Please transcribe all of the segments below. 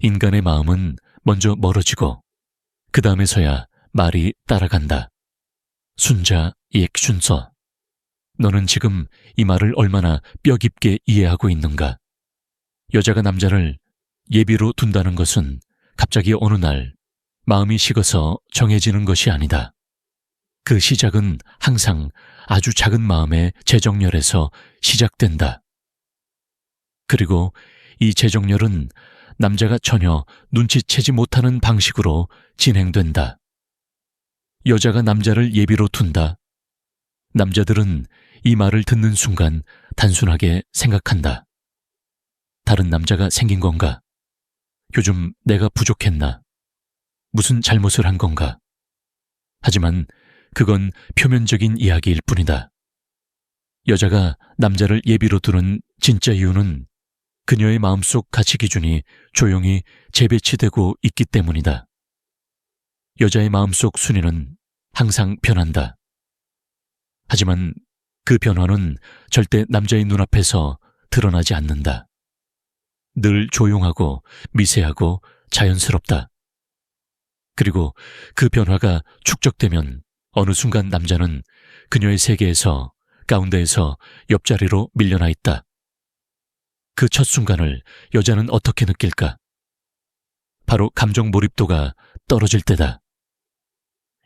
인간의 마음은 먼저 멀어지고 그 다음에서야 말이 따라간다. 순자 옛순서. 너는 지금 이 말을 얼마나 뼈 깊게 이해하고 있는가? 여자가 남자를 예비로 둔다는 것은 갑자기 어느 날 마음이 식어서 정해지는 것이 아니다. 그 시작은 항상 아주 작은 마음의 재정렬에서 시작된다. 그리고 이 재정렬은 남자가 전혀 눈치채지 못하는 방식으로 진행된다. 여자가 남자를 예비로 둔다. 남자들은 이 말을 듣는 순간 단순하게 생각한다. 다른 남자가 생긴 건가? 요즘 내가 부족했나? 무슨 잘못을 한 건가? 하지만 그건 표면적인 이야기일 뿐이다. 여자가 남자를 예비로 두는 진짜 이유는 그녀의 마음속 가치 기준이 조용히 재배치되고 있기 때문이다. 여자의 마음속 순위는 항상 변한다. 하지만 그 변화는 절대 남자의 눈앞에서 드러나지 않는다. 늘 조용하고 미세하고 자연스럽다. 그리고 그 변화가 축적되면 어느 순간 남자는 그녀의 세계에서 가운데에서 옆자리로 밀려나 있다. 그 첫 순간을 여자는 어떻게 느낄까? 바로 감정 몰입도가 떨어질 때다.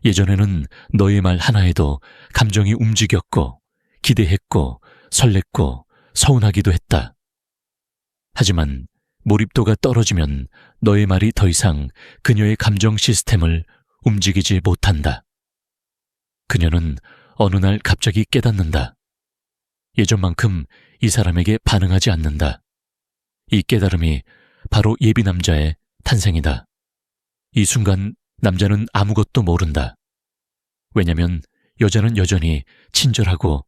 예전에는 너의 말 하나에도 감정이 움직였고 기대했고 설렜고 서운하기도 했다. 하지만 몰입도가 떨어지면 너의 말이 더 이상 그녀의 감정 시스템을 움직이지 못한다. 그녀는 어느 날 갑자기 깨닫는다. 예전만큼 이 사람에게 반응하지 않는다. 이 깨달음이 바로 예비 남자의 탄생이다. 이 순간 남자는 아무것도 모른다. 왜냐면 여자는 여전히 친절하고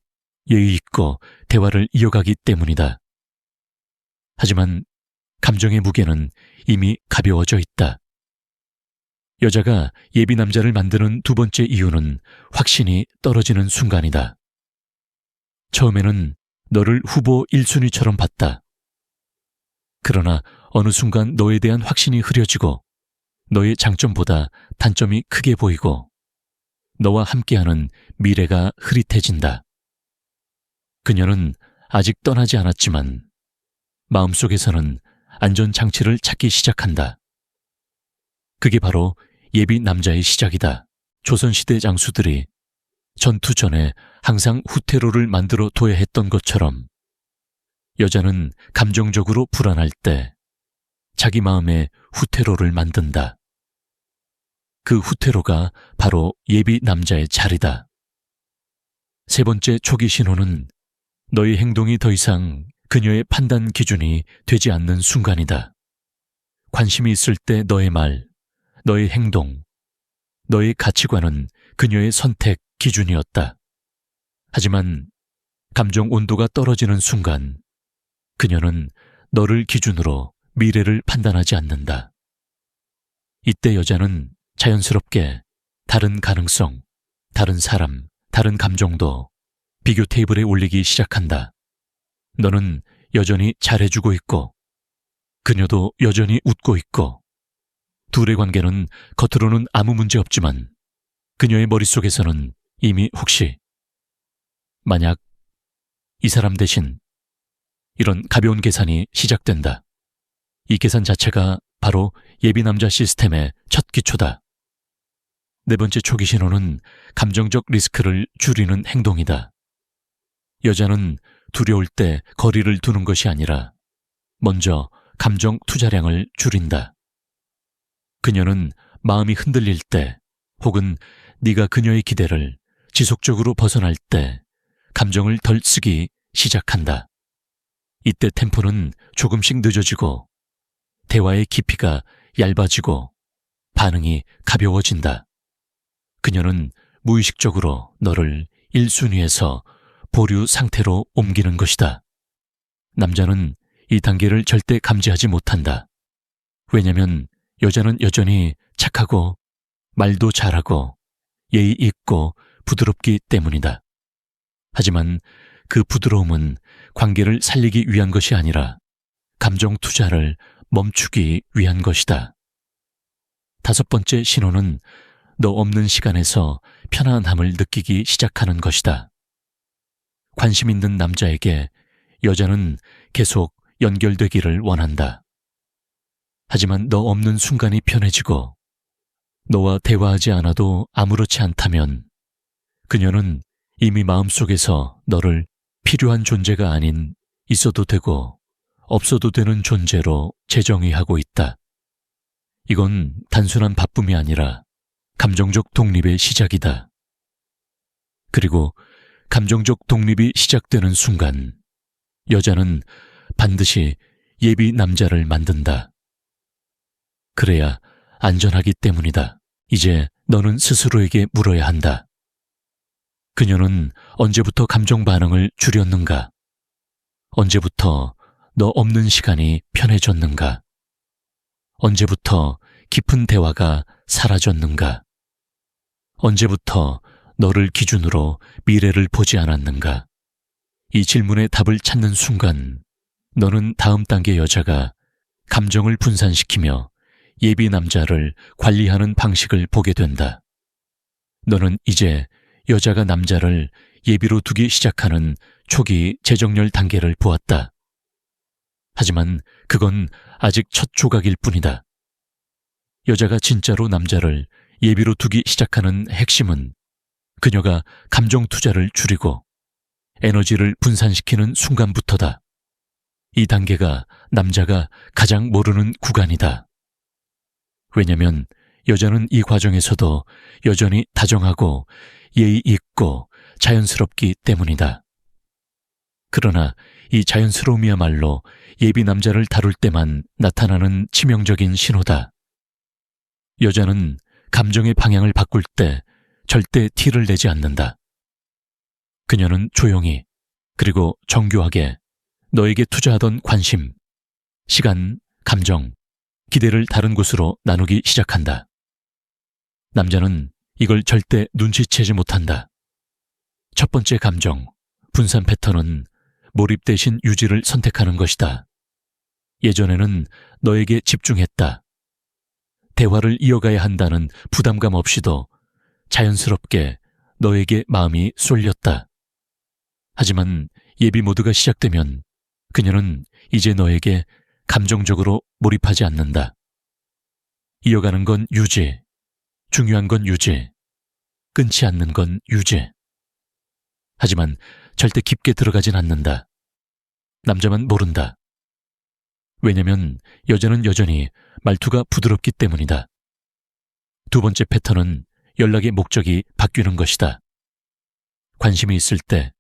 예의 있고 대화를 이어가기 때문이다. 하지만 감정의 무게는 이미 가벼워져 있다. 여자가 예비 남자를 만드는 두 번째 이유는 확신이 떨어지는 순간이다. 처음에는 너를 후보 1순위처럼 봤다. 그러나 어느 순간 너에 대한 확신이 흐려지고 너의 장점보다 단점이 크게 보이고 너와 함께하는 미래가 흐릿해진다. 그녀는 아직 떠나지 않았지만 마음속에서는 안전장치를 찾기 시작한다. 그게 바로 예비 남자의 시작이다. 조선시대 장수들이 전투 전에 항상 후퇴로를 만들어 둬야 했던 것처럼 여자는 감정적으로 불안할 때 자기 마음에 후퇴로를 만든다. 그 후퇴로가 바로 예비 남자의 자리다. 세 번째 초기 신호는 너의 행동이 더 이상 그녀의 판단 기준이 되지 않는 순간이다. 관심이 있을 때 너의 말, 너의 행동, 너의 가치관은 그녀의 선택 기준이었다. 하지만 감정 온도가 떨어지는 순간 그녀는 너를 기준으로 미래를 판단하지 않는다. 이때 여자는 자연스럽게 다른 가능성, 다른 사람, 다른 감정도 비교 테이블에 올리기 시작한다. 너는 여전히 잘해주고 있고 그녀도 여전히 웃고 있고 둘의 관계는 겉으로는 아무 문제 없지만 그녀의 머릿속에서는 이미 혹시 만약 이 사람 대신 이런 가벼운 계산이 시작된다. 이 계산 자체가 바로 예비 남자 시스템의 첫 기초다. 네 번째 초기 신호는 감정적 리스크를 줄이는 행동이다. 여자는 두려울 때 거리를 두는 것이 아니라 먼저 감정 투자량을 줄인다. 그녀는 마음이 흔들릴 때 혹은 네가 그녀의 기대를 지속적으로 벗어날 때 감정을 덜 쓰기 시작한다. 이때 템포는 조금씩 늦어지고 대화의 깊이가 얇아지고 반응이 가벼워진다. 그녀는 무의식적으로 너를 1순위에서 보류 상태로 옮기는 것이다. 남자는 이 단계를 절대 감지하지 못한다. 왜냐면 여자는 여전히 착하고 말도 잘하고 예의 있고 부드럽기 때문이다. 하지만 그 부드러움은 관계를 살리기 위한 것이 아니라 감정 투자를 멈추기 위한 것이다. 다섯 번째 신호는 너 없는 시간에서 편안함을 느끼기 시작하는 것이다. 관심 있는 남자에게 여자는 계속 연결되기를 원한다. 하지만 너 없는 순간이 편해지고 너와 대화하지 않아도 아무렇지 않다면 그녀는 이미 마음속에서 너를 필요한 존재가 아닌 있어도 되고 없어도 되는 존재로 재정의하고 있다. 이건 단순한 바쁨이 아니라 감정적 독립의 시작이다. 그리고 감정적 독립이 시작되는 순간 여자는 반드시 예비 남자를 만든다. 그래야 안전하기 때문이다. 이제 너는 스스로에게 물어야 한다. 그녀는 언제부터 감정 반응을 줄였는가? 언제부터 너 없는 시간이 편해졌는가? 언제부터 깊은 대화가 사라졌는가? 언제부터 너를 기준으로 미래를 보지 않았는가? 이 질문의 답을 찾는 순간 너는 다음 단계 여자가 감정을 분산시키며 예비 남자를 관리하는 방식을 보게 된다. 너는 이제 여자가 남자를 예비로 두기 시작하는 초기 재정렬 단계를 보았다. 하지만 그건 아직 첫 조각일 뿐이다. 여자가 진짜로 남자를 예비로 두기 시작하는 핵심은 그녀가 감정 투자를 줄이고 에너지를 분산시키는 순간부터다. 이 단계가 남자가 가장 모르는 구간이다. 왜냐면 여자는 이 과정에서도 여전히 다정하고 예의 있고 자연스럽기 때문이다. 그러나 이 자연스러움이야말로 예비 남자를 다룰 때만 나타나는 치명적인 신호다. 여자는 감정의 방향을 바꿀 때 절대 티를 내지 않는다. 그녀는 조용히 그리고 정교하게 너에게 투자하던 관심, 시간, 감정, 기대를 다른 곳으로 나누기 시작한다. 남자는 이걸 절대 눈치채지 못한다. 첫 번째 감정, 분산 패턴은 몰입 대신 유지를 선택하는 것이다. 예전에는 너에게 집중했다. 대화를 이어가야 한다는 부담감 없이도 자연스럽게 너에게 마음이 쏠렸다. 하지만 예비 모드가 시작되면 그녀는 이제 너에게 감정적으로 몰입하지 않는다. 이어가는 건 유지, 중요한 건 유지, 끊지 않는 건 유지. 하지만 절대 깊게 들어가진 않는다. 남자만 모른다. 왜냐면 여자는 여전히 말투가 부드럽기 때문이다. 두 번째 패턴은 연락의 목적이 바뀌는 것이다. 관심이 있을 때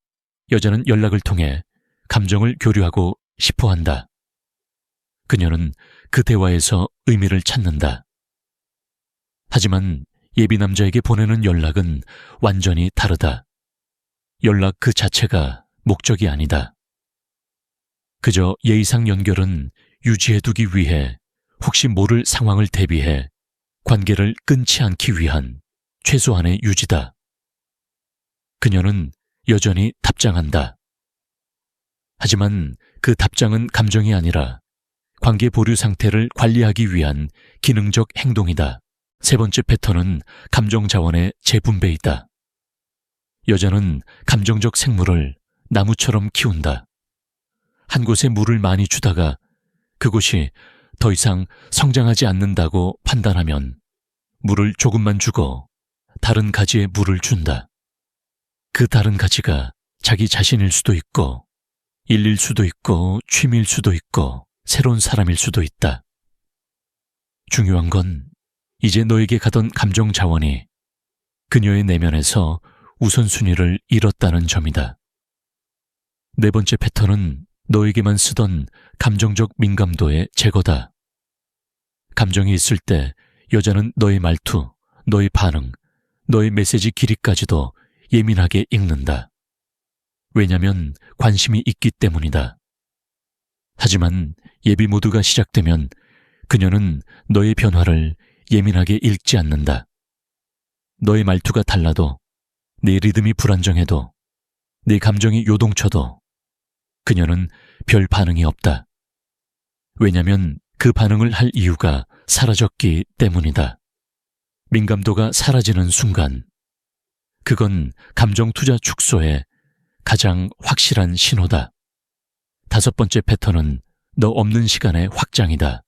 여자는 연락을 통해 감정을 교류하고 싶어 한다. 그녀는 그 대화에서 의미를 찾는다. 하지만 예비 남자에게 보내는 연락은 완전히 다르다. 연락 그 자체가 목적이 아니다. 그저 예의상 연결은 유지해두기 위해 혹시 모를 상황을 대비해 관계를 끊지 않기 위한 최소한의 유지다. 그녀는 여전히 답장한다. 하지만 그 답장은 감정이 아니라 관계 보류 상태를 관리하기 위한 기능적 행동이다. 세 번째 패턴은 감정 자원의 재분배이다. 여자는 감정적 생물을 나무처럼 키운다. 한 곳에 물을 많이 주다가 그곳이 더 이상 성장하지 않는다고 판단하면 물을 조금만 주고 다른 가지에 물을 준다. 그 다른 가지가 자기 자신일 수도 있고 일일 수도 있고 취미일 수도 있고 새로운 사람일 수도 있다. 중요한 건 이제 너에게 가던 감정 자원이 그녀의 내면에서 우선순위를 잃었다는 점이다. 네 번째 패턴은 너에게만 쓰던 감정적 민감도의 제거다. 감정이 있을 때 여자는 너의 말투, 너의 반응, 너의 메시지 길이까지도 예민하게 읽는다. 왜냐면 관심이 있기 때문이다. 하지만 예비 모드가 시작되면 그녀는 너의 변화를 예민하게 읽지 않는다. 너의 말투가 달라도, 네 리듬이 불안정해도, 네 감정이 요동쳐도 그녀는 별 반응이 없다. 왜냐면 그 반응을 할 이유가 사라졌기 때문이다. 민감도가 사라지는 순간, 그건 감정 투자 축소의 가장 확실한 신호다. 5번째 패턴은 너 없는 시간의 확장이다.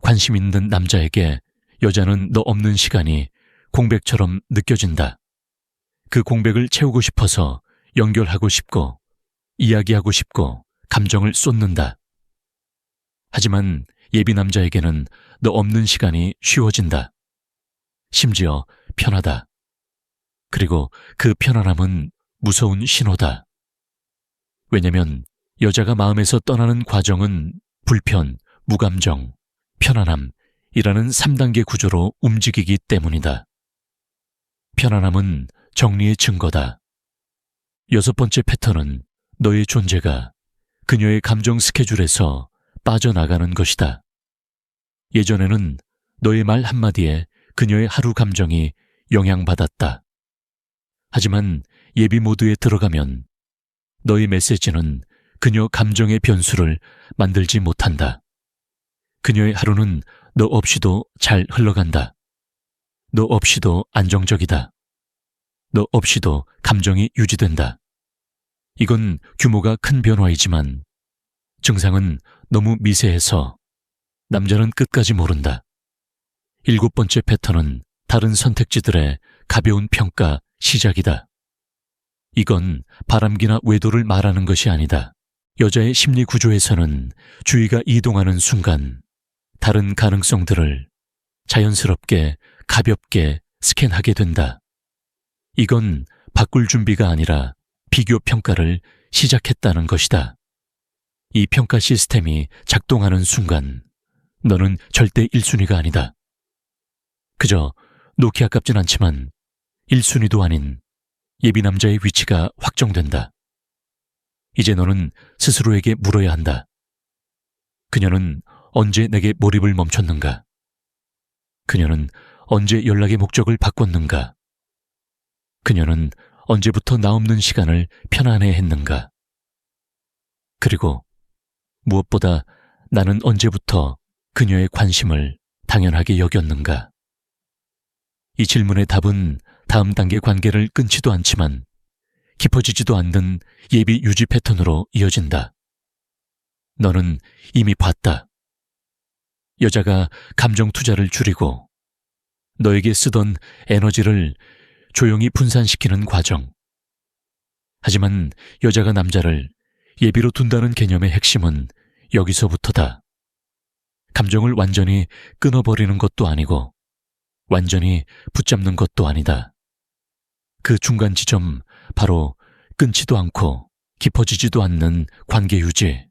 관심 있는 남자에게 여자는 너 없는 시간이 공백처럼 느껴진다. 그 공백을 채우고 싶어서 연결하고 싶고, 이야기하고 싶고, 감정을 쏟는다. 하지만 예비 남자에게는 너 없는 시간이 쉬워진다. 심지어 편하다. 그리고 그 편안함은 무서운 신호다. 왜냐면 여자가 마음에서 떠나는 과정은 불편, 무감정, 편안함이라는 3단계 구조로 움직이기 때문이다. 편안함은 정리의 증거다. 6번째 패턴은 너의 존재가 그녀의 감정 스케줄에서 빠져나가는 것이다. 예전에는 너의 말 한마디에 그녀의 하루 감정이 영향받았다. 하지만 예비 모드에 들어가면 너의 메시지는 그녀 감정의 변수를 만들지 못한다. 그녀의 하루는 너 없이도 잘 흘러간다. 너 없이도 안정적이다. 너 없이도 감정이 유지된다. 이건 규모가 큰 변화이지만 증상은 너무 미세해서 남자는 끝까지 모른다. 7번째 패턴은 다른 선택지들의 가벼운 평가 시작이다. 이건 바람기나 외도를 말하는 것이 아니다. 여자의 심리 구조에서는 주의가 이동하는 순간 다른 가능성들을 자연스럽게 가볍게 스캔하게 된다. 이건 바꿀 준비가 아니라 비교 평가를 시작했다는 것이다. 이 평가 시스템이 작동하는 순간 너는 절대 1순위가 아니다. 그저 놓기 아깝진 않지만 1순위도 아닌 예비 남자의 위치가 확정된다. 이제 너는 스스로에게 물어야 한다. 그녀는 언제 내게 몰입을 멈췄는가? 그녀는 언제 연락의 목적을 바꿨는가? 그녀는 언제부터 나 없는 시간을 편안해했는가? 그리고 무엇보다 나는 언제부터 그녀의 관심을 당연하게 여겼는가? 이 질문의 답은 다음 단계 관계를 끊지도 않지만 깊어지지도 않는 예비 유지 패턴으로 이어진다. 너는 이미 봤다. 여자가 감정 투자를 줄이고 너에게 쓰던 에너지를 조용히 분산시키는 과정. 하지만 여자가 남자를 예비로 둔다는 개념의 핵심은 여기서부터다. 감정을 완전히 끊어버리는 것도 아니고 완전히 붙잡는 것도 아니다. 그 중간 지점, 바로 끊지도 않고 깊어지지도 않는 관계 유지,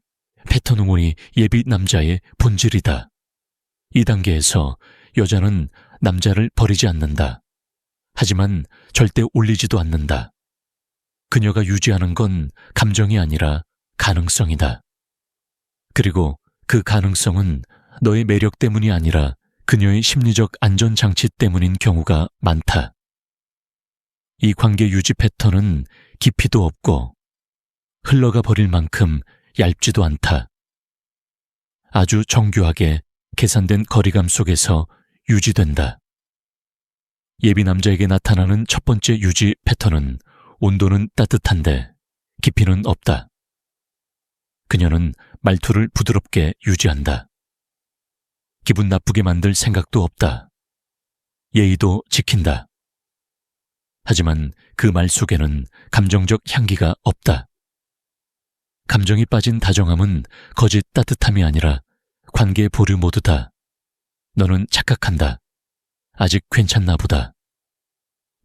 패턴 응원이 예비 남자의 본질이다. 이 단계에서 여자는 남자를 버리지 않는다. 하지만 절대 올리지도 않는다. 그녀가 유지하는 건 감정이 아니라 가능성이다. 그리고 그 가능성은 너의 매력 때문이 아니라 그녀의 심리적 안전장치 때문인 경우가 많다. 이 관계 유지 패턴은 깊이도 없고 흘러가 버릴 만큼 얇지도 않다. 아주 정교하게 계산된 거리감 속에서 유지된다. 예비 남자에게 나타나는 첫 번째 유지 패턴은 온도는 따뜻한데 깊이는 없다. 그녀는 말투를 부드럽게 유지한다. 기분 나쁘게 만들 생각도 없다. 예의도 지킨다. 하지만 그 말 속에는 감정적 향기가 없다. 감정이 빠진 다정함은 거짓 따뜻함이 아니라 관계 보류 모드다. 너는 착각한다. 아직 괜찮나 보다.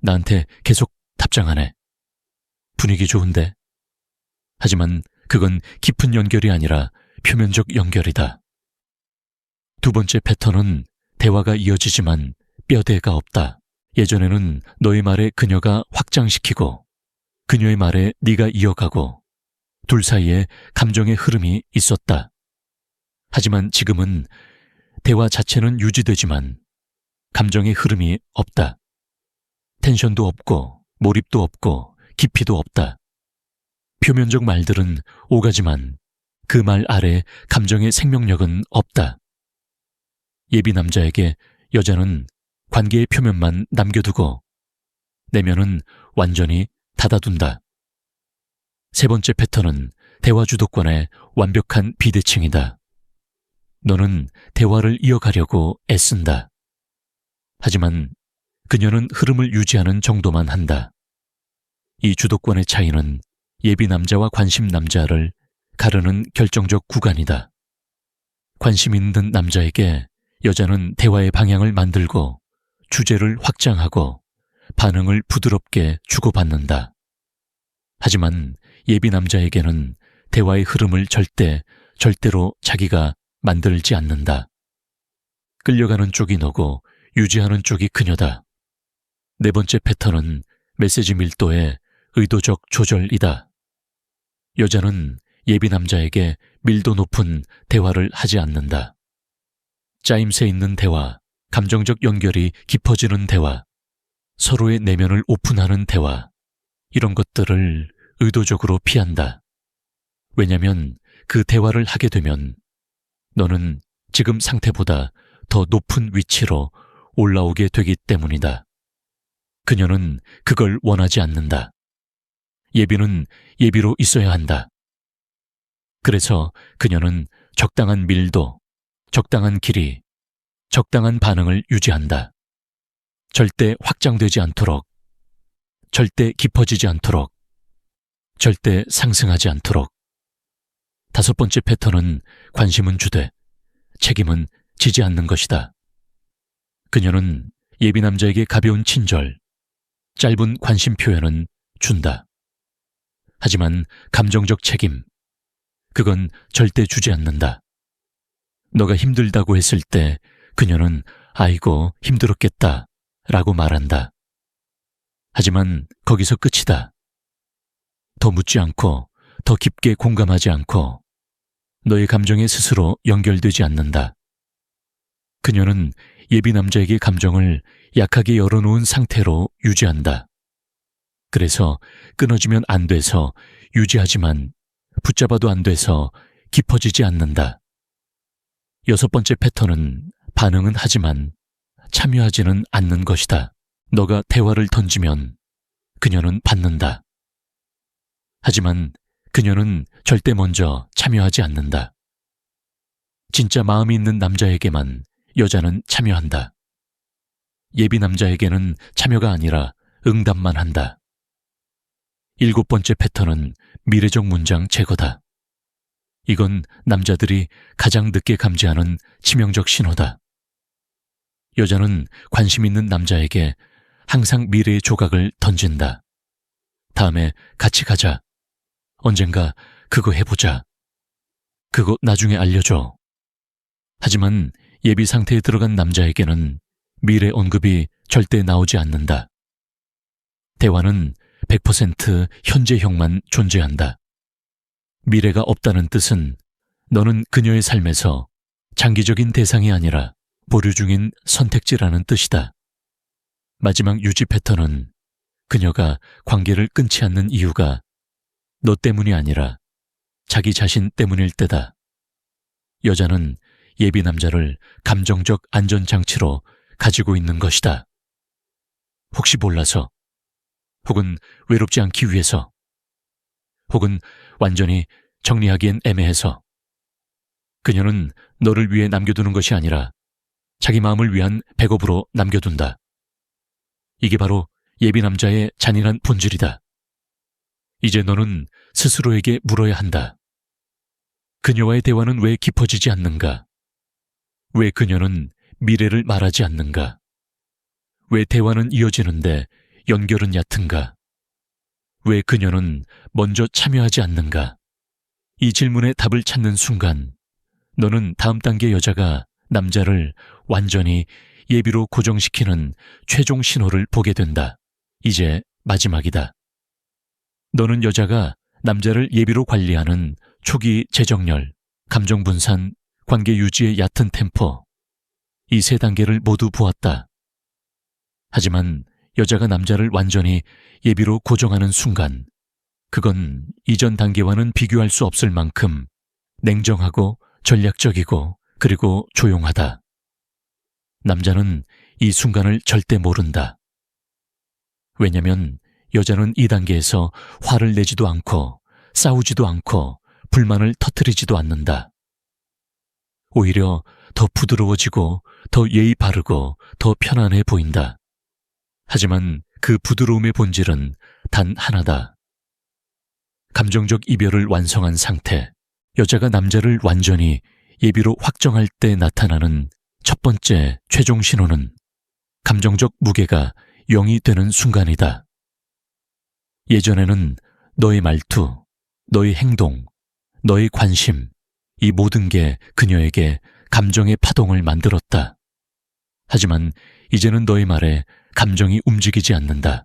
나한테 계속 답장하네. 분위기 좋은데. 하지만 그건 깊은 연결이 아니라 표면적 연결이다. 두 번째 패턴은 대화가 이어지지만 뼈대가 없다. 예전에는 너의 말에 그녀가 확장시키고 그녀의 말에 네가 이어가고 둘 사이에 감정의 흐름이 있었다. 하지만 지금은 대화 자체는 유지되지만 감정의 흐름이 없다. 텐션도 없고 몰입도 없고 깊이도 없다. 표면적 말들은 오가지만 그 말 아래 감정의 생명력은 없다. 예비 남자에게 여자는 관계의 표면만 남겨두고 내면은 완전히 닫아둔다. 세 번째 패턴은 대화 주도권의 완벽한 비대칭이다. 너는 대화를 이어가려고 애쓴다. 하지만 그녀는 흐름을 유지하는 정도만 한다. 이 주도권의 차이는 예비 남자와 관심 남자를 가르는 결정적 구간이다. 관심 있는 남자에게 여자는 대화의 방향을 만들고 주제를 확장하고 반응을 부드럽게 주고받는다. 하지만 예비 남자에게는 대화의 흐름을 절대로 자기가 만들지 않는다. 끌려가는 쪽이 너고 유지하는 쪽이 그녀다. 네 번째 패턴은 메시지 밀도의 의도적 조절이다. 여자는 예비 남자에게 밀도 높은 대화를 하지 않는다. 짜임새 있는 대화, 감정적 연결이 깊어지는 대화, 서로의 내면을 오픈하는 대화, 이런 것들을 의도적으로 피한다. 왜냐면 그 대화를 하게 되면 너는 지금 상태보다 더 높은 위치로 올라오게 되기 때문이다. 그녀는 그걸 원하지 않는다. 예비는 예비로 있어야 한다. 그래서 그녀는 적당한 밀도, 적당한 길이, 적당한 반응을 유지한다. 절대 확장되지 않도록, 절대 깊어지지 않도록, 절대 상승하지 않도록. 다섯 번째 패턴은 관심은 주되 책임은 지지 않는 것이다. 그녀는 예비 남자에게 가벼운 친절, 짧은 관심 표현은 준다. 하지만 감정적 책임, 그건 절대 주지 않는다. 너가 힘들다고 했을 때 그녀는 아이고 힘들었겠다 라고 말한다. 하지만 거기서 끝이다. 더 묻지 않고 더 깊게 공감하지 않고 너의 감정에 스스로 연결되지 않는다. 그녀는 예비 남자에게 감정을 약하게 열어놓은 상태로 유지한다. 그래서 끊어지면 안 돼서 유지하지만 붙잡아도 안 돼서 깊어지지 않는다. 여섯 번째 패턴은 반응은 하지만 참여하지는 않는 것이다. 너가 대화를 던지면 그녀는 받는다. 하지만 그녀는 절대 먼저 참여하지 않는다. 진짜 마음이 있는 남자에게만 여자는 참여한다. 예비 남자에게는 참여가 아니라 응답만 한다. 일곱 번째 패턴은 미래적 문장 제거다. 이건 남자들이 가장 늦게 감지하는 치명적 신호다. 여자는 관심 있는 남자에게 항상 미래의 조각을 던진다. 다음에 같이 가자. 언젠가 그거 해보자. 그거 나중에 알려줘. 하지만 예비 상태에 들어간 남자에게는 미래 언급이 절대 나오지 않는다. 대화는 100% 현재형만 존재한다. 미래가 없다는 뜻은 너는 그녀의 삶에서 장기적인 대상이 아니라 보류 중인 선택지라는 뜻이다. 마지막 유지 패턴은 그녀가 관계를 끊지 않는 이유가 너 때문이 아니라 자기 자신 때문일 때다. 여자는 예비 남자를 감정적 안전장치로 가지고 있는 것이다. 혹시 몰라서, 혹은 외롭지 않기 위해서, 혹은 완전히 정리하기엔 애매해서. 그녀는 너를 위해 남겨두는 것이 아니라 자기 마음을 위한 백업으로 남겨둔다. 이게 바로 예비 남자의 잔인한 본질이다. 이제 너는 스스로에게 물어야 한다. 그녀와의 대화는 왜 깊어지지 않는가? 왜 그녀는 미래를 말하지 않는가? 왜 대화는 이어지는데 연결은 얕은가? 왜 그녀는 먼저 참여하지 않는가? 이 질문에 답을 찾는 순간 너는 다음 단계 여자가 남자를 완전히 예비로 고정시키는 최종 신호를 보게 된다. 이제 마지막이다. 너는 여자가 남자를 예비로 관리하는 초기 재정렬, 감정 분산, 관계 유지의 얕은 템포, 이 세 단계를 모두 보았다. 하지만 여자가 남자를 완전히 예비로 고정하는 순간, 그건 이전 단계와는 비교할 수 없을 만큼 냉정하고 전략적이고 그리고 조용하다. 남자는 이 순간을 절대 모른다. 왜냐면 여자는 이 단계에서 화를 내지도 않고 싸우지도 않고 불만을 터뜨리지도 않는다. 오히려 더 부드러워지고 더 예의 바르고 더 편안해 보인다. 하지만 그 부드러움의 본질은 단 하나다. 감정적 이별을 완성한 상태, 여자가 남자를 완전히 예비로 확정할 때 나타나는 첫 번째 최종 신호는 감정적 무게가 0이 되는 순간이다. 예전에는 너의 말투, 너의 행동, 너의 관심, 이 모든 게 그녀에게 감정의 파동을 만들었다. 하지만 이제는 너의 말에 감정이 움직이지 않는다.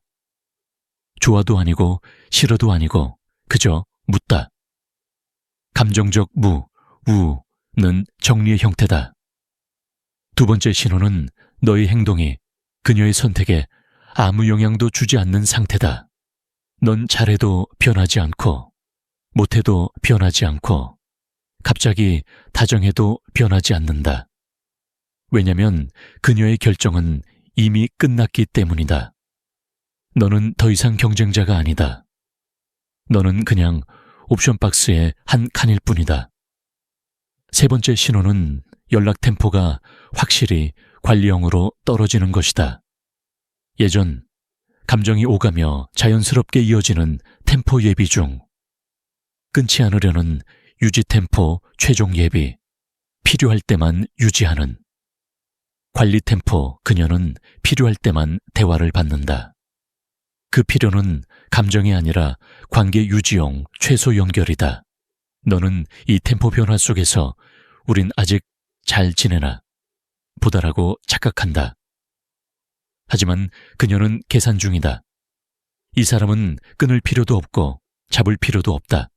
좋아도 아니고 싫어도 아니고 그저 묻다. 감정적 우는 정리의 형태다. 두 번째 신호는 너의 행동이 그녀의 선택에 아무 영향도 주지 않는 상태다. 넌 잘해도 변하지 않고, 못해도 변하지 않고, 갑자기 다정해도 변하지 않는다. 왜냐면 그녀의 결정은 이미 끝났기 때문이다. 너는 더 이상 경쟁자가 아니다. 너는 그냥 옵션 박스의 한 칸일 뿐이다. 세 번째 신호는 연락 템포가 확실히 관리형으로 떨어지는 것이다. 예전, 감정이 오가며 자연스럽게 이어지는 템포 예비 중, 끊지 않으려는 유지 템포 최종 예비, 필요할 때만 유지하는, 관리 템포 그녀는 필요할 때만 대화를 받는다. 그 필요는 감정이 아니라 관계 유지용 최소 연결이다. 너는 이 템포 변화 속에서 우린 아직 잘 지내나 보다라고 착각한다. 하지만 그녀는 계산 중이다. 이 사람은 끊을 필요도 없고 잡을 필요도 없다.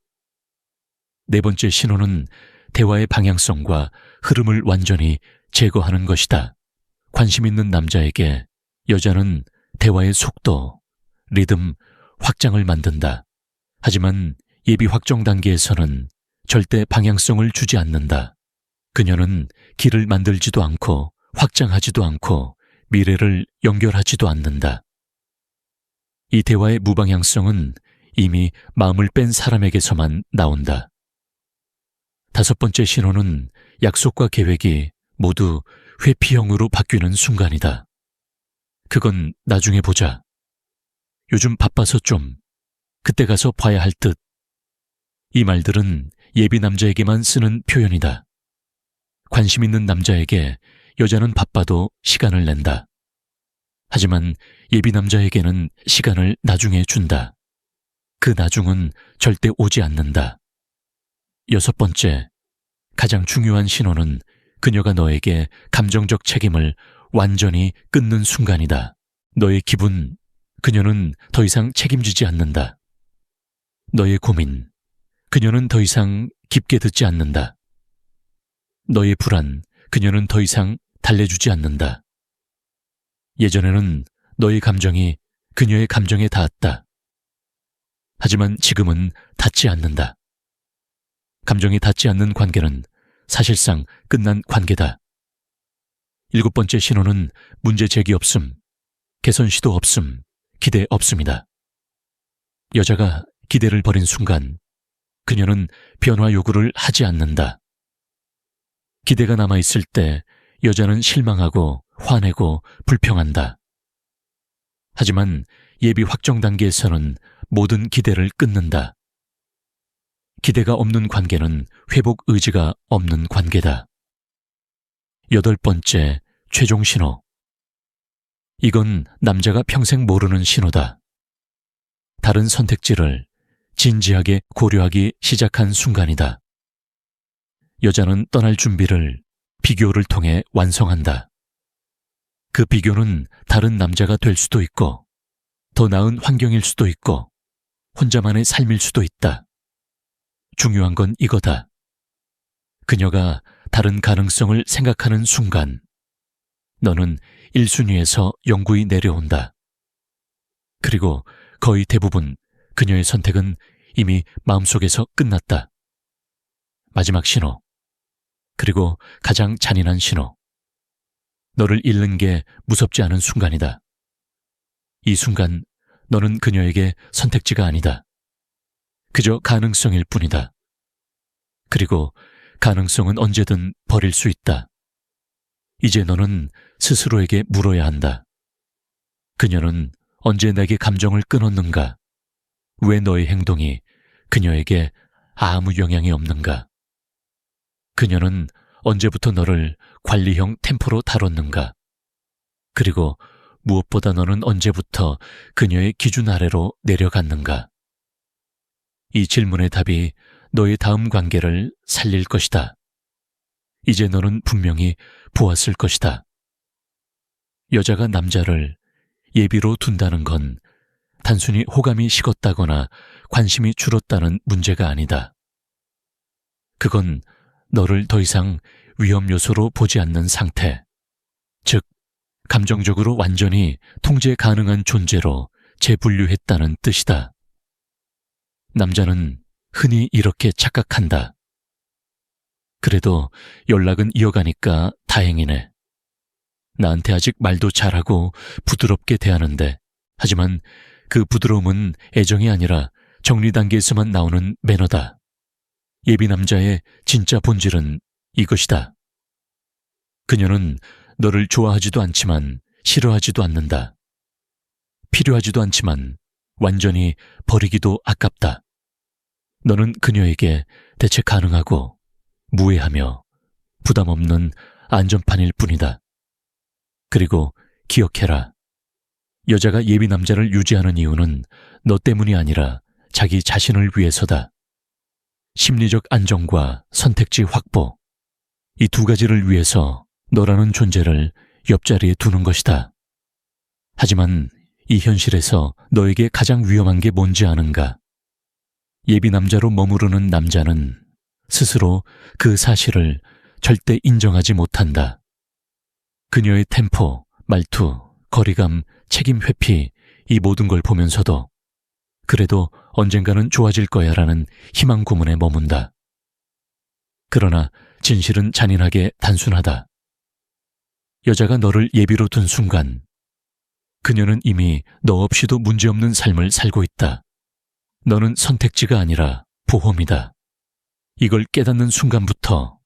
네 번째 신호는 대화의 방향성과 흐름을 완전히 제거하는 것이다. 관심 있는 남자에게 여자는 대화의 속도, 리듬, 확장을 만든다. 하지만 예비 확정 단계에서는 절대 방향성을 주지 않는다. 그녀는 길을 만들지도 않고 확장하지도 않고 미래를 연결하지도 않는다. 이 대화의 무방향성은 이미 마음을 뺀 사람에게서만 나온다. 다섯 번째 신호는 약속과 계획이 모두 회피형으로 바뀌는 순간이다. 그건 나중에 보자. 요즘 바빠서 좀, 그때 가서 봐야 할 듯. 이 말들은 예비 남자에게만 쓰는 표현이다. 관심 있는 남자에게 여자는 바빠도 시간을 낸다. 하지만 예비 남자에게는 시간을 나중에 준다. 그 나중은 절대 오지 않는다. 여섯 번째, 가장 중요한 신호는 그녀가 너에게 감정적 책임을 완전히 끊는 순간이다. 너의 기분, 그녀는 더 이상 책임지지 않는다. 너의 고민, 그녀는 더 이상 깊게 듣지 않는다. 너의 불안, 그녀는 더 이상 달래주지 않는다. 예전에는 너의 감정이 그녀의 감정에 닿았다. 하지만 지금은 닿지 않는다. 감정이 닿지 않는 관계는 사실상 끝난 관계다. 일곱 번째 신호는 문제 제기 없음, 개선 시도 없음, 기대 없음이다. 여자가 기대를 버린 순간 그녀는 변화 요구를 하지 않는다. 기대가 남아있을 때 여자는 실망하고 화내고 불평한다. 하지만 예비 확정 단계에서는 모든 기대를 끊는다. 기대가 없는 관계는 회복 의지가 없는 관계다. 여덟 번째, 최종 신호. 이건 남자가 평생 모르는 신호다. 다른 선택지를 진지하게 고려하기 시작한 순간이다. 여자는 떠날 준비를 비교를 통해 완성한다. 그 비교는 다른 남자가 될 수도 있고, 더 나은 환경일 수도 있고, 혼자만의 삶일 수도 있다. 중요한 건 이거다. 그녀가 다른 가능성을 생각하는 순간, 너는 1순위에서 영구히 내려온다. 그리고 거의 대부분 그녀의 선택은 이미 마음속에서 끝났다. 마지막 신호, 그리고 가장 잔인한 신호. 너를 잃는 게 무섭지 않은 순간이다. 이 순간 너는 그녀에게 선택지가 아니다. 그저 가능성일 뿐이다. 그리고 가능성은 언제든 버릴 수 있다. 이제 너는 스스로에게 물어야 한다. 그녀는 언제 내게 감정을 끊었는가? 왜 너의 행동이 그녀에게 아무 영향이 없는가? 그녀는 언제부터 너를 관리형 템포로 다뤘는가? 그리고 무엇보다 너는 언제부터 그녀의 기준 아래로 내려갔는가? 이 질문의 답이 너의 다음 관계를 살릴 것이다. 이제 너는 분명히 보았을 것이다. 여자가 남자를 예비로 둔다는 건 단순히 호감이 식었다거나 관심이 줄었다는 문제가 아니다. 그건 너를 더 이상 위험 요소로 보지 않는 상태, 즉 감정적으로 완전히 통제 가능한 존재로 재분류했다는 뜻이다. 남자는 흔히 이렇게 착각한다. 그래도 연락은 이어가니까 다행이네. 나한테 아직 말도 잘하고 부드럽게 대하는데, 하지만 그 부드러움은 애정이 아니라 정리 단계에서만 나오는 매너다. 예비 남자의 진짜 본질은 이것이다. 그녀는 너를 좋아하지도 않지만 싫어하지도 않는다. 필요하지도 않지만 완전히 버리기도 아깝다. 너는 그녀에게 대체 가능하고 무해하며 부담 없는 안전판일 뿐이다. 그리고 기억해라. 여자가 예비 남자를 유지하는 이유는 너 때문이 아니라 자기 자신을 위해서다. 심리적 안정과 선택지 확보. 이 두 가지를 위해서 너라는 존재를 옆자리에 두는 것이다. 하지만 이 현실에서 너에게 가장 위험한 게 뭔지 아는가? 예비 남자로 머무르는 남자는 스스로 그 사실을 절대 인정하지 못한다. 그녀의 템포, 말투, 거리감, 책임 회피, 이 모든 걸 보면서도 그래도 언젠가는 좋아질 거야 라는 희망 고문에 머문다. 그러나 진실은 잔인하게 단순하다. 여자가 너를 예비로 둔 순간 그녀는 이미 너 없이도 문제없는 삶을 살고 있다. 너는 선택지가 아니라 보험이다. 이걸 깨닫는 순간부터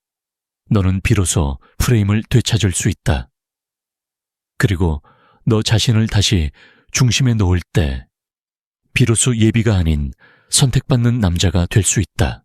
너는 비로소 프레임을 되찾을 수 있다. 그리고 너 자신을 다시 중심에 놓을 때 비로소 예비가 아닌 선택받는 남자가 될 수 있다.